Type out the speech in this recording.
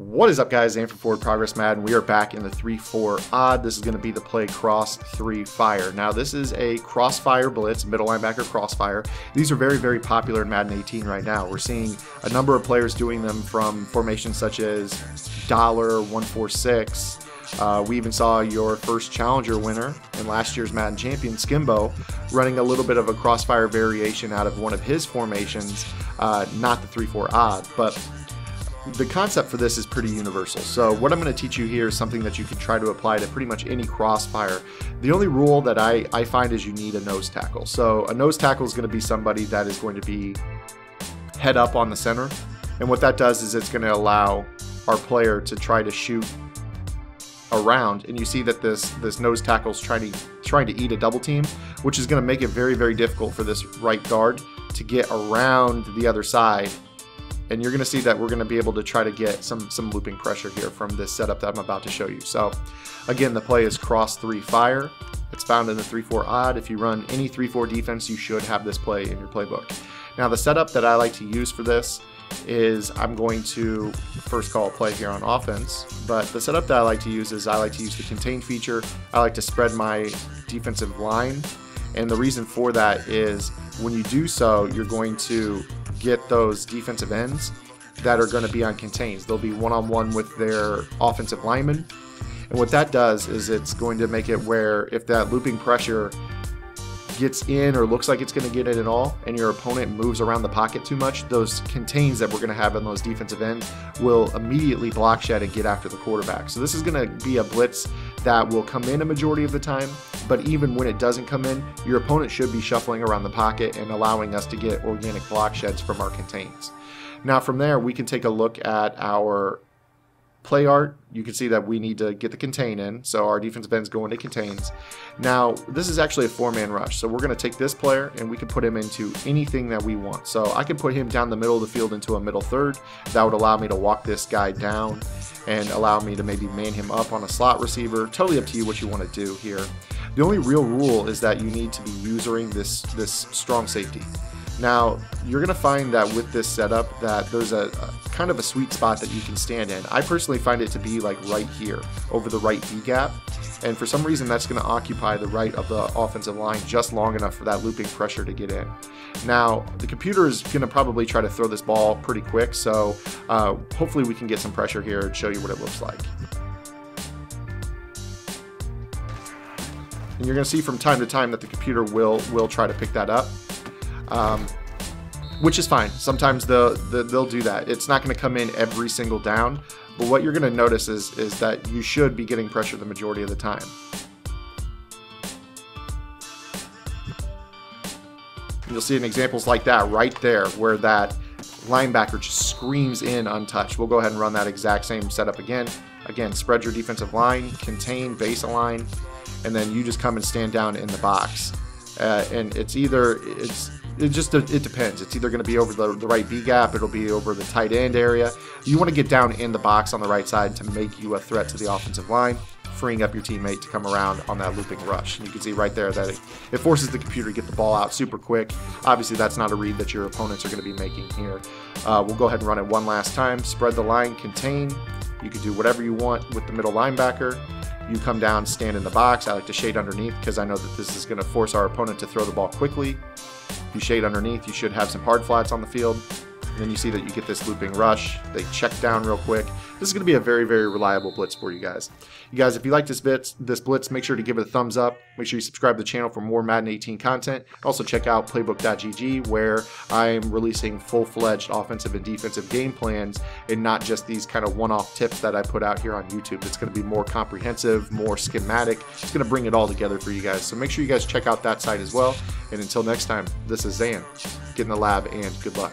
What is up, guys? Zan from Forward Progress Madden. We are back in the 3-4 odd. This is going to be the play cross 3 fire. Now, this is a crossfire blitz, middle linebacker crossfire. These are very, very popular in Madden 18 right now. We're seeing a number of players doing them from formations such as dollar, 146. We even saw your first challenger winner and last year's Madden champion, Skimbo, running a little bit of a crossfire variation out of one of his formations, not the 3-4 odd, but the concept for this is pretty universal. So what I'm going to teach you here is something that you can try to apply to pretty much any crossfire. The only rule that I find is you need a nose tackle. So a nose tackle is going to be somebody that is going to be head up on the center. And what that does is it's going to allow our player to try to shoot around, and you see that this nose tackle is trying to eat a double team, which is going to make it very, very difficult for this right guard to get around the other side. And you're going to see that we're going to be able to try to get some looping pressure here from this setup that I'm about to show you. So again, the play is cross 3 fire. It's found in the 3-4 odd. If you run any 3-4 defense, you should have this play in your playbook. Now, the setup that I like to use for this is I'm going to first call a play here on offense, but the setup that I like to use is I like to use the contain feature. I like to spread my defensive line, and the reason for that is when you do so, you're going to get those defensive ends that are going to be on contains. They'll be one-on-one with their offensive linemen, and what that does is it's going to make it where if that looping pressure gets in or looks like it's going to get in at all, and your opponent moves around the pocket too much, those contains that we're going to have in those defensive ends will immediately block shed and get after the quarterback. So this is going to be a blitz that will come in a majority of the time, but even when it doesn't come in, your opponent should be shuffling around the pocket and allowing us to get organic block sheds from our contains. Now from there, we can take a look at our play art. You can see that we need to get the contain in, so our defensive ends go into contains. Now this is actually a 4-man rush, so we're going to take this player and we can put him into anything that we want. So I can put him down the middle of the field into a middle third. That would allow me to walk this guy down and allow me to maybe man him up on a slot receiver. Totally up to you what you want to do here. The only real rule is that you need to be using this strong safety. Now, you're going to find that with this setup that there's a kind of a sweet spot that you can stand in. I personally find it to be like right here over the right B gap, and for some reason that's going to occupy the right of the offensive line just long enough for that looping pressure to get in. Now, the computer is going to probably try to throw this ball pretty quick, so hopefully we can get some pressure here and show you what it looks like. And you're going to see from time to time that the computer will try to pick that up. Which is fine. Sometimes they'll do that. It's not going to come in every single down, but what you're going to notice is that you should be getting pressure the majority of the time. And you'll see in examples like that right there where that linebacker just screams in untouched. We'll go ahead and run that exact same setup again. Again, spread your defensive line, contain, base align, and then you just come and stand down in the box. And it depends. It's either going to be over the right B gap, it'll be over the tight end area. You want to get down in the box on the right side to make you a threat to the offensive line, freeing up your teammate to come around on that looping rush. And you can see right there that it forces the computer to get the ball out super quick. Obviously, that's not a read that your opponents are going to be making here. We'll go ahead and run it one last time. Spread the line, contain. You can do whatever you want with the middle linebacker. You come down, stand in the box. I like to shade underneath because I know that this is going to force our opponent to throw the ball quickly. You shade underneath, you should have some hard flats on the field. And then you see that you get this looping rush. They check down real quick. This is going to be a very, very reliable blitz for you guys. You guys, if you like this blitz, make sure to give it a thumbs up. Make sure you subscribe to the channel for more Madden 18 content. Also check out playbook.gg where I'm releasing full-fledged offensive and defensive game plans and not just these kind of one-off tips that I put out here on YouTube. It's going to be more comprehensive, more schematic. It's going to bring it all together for you guys. So make sure you guys check out that site as well. And until next time, this is Zan. Get in the lab and good luck.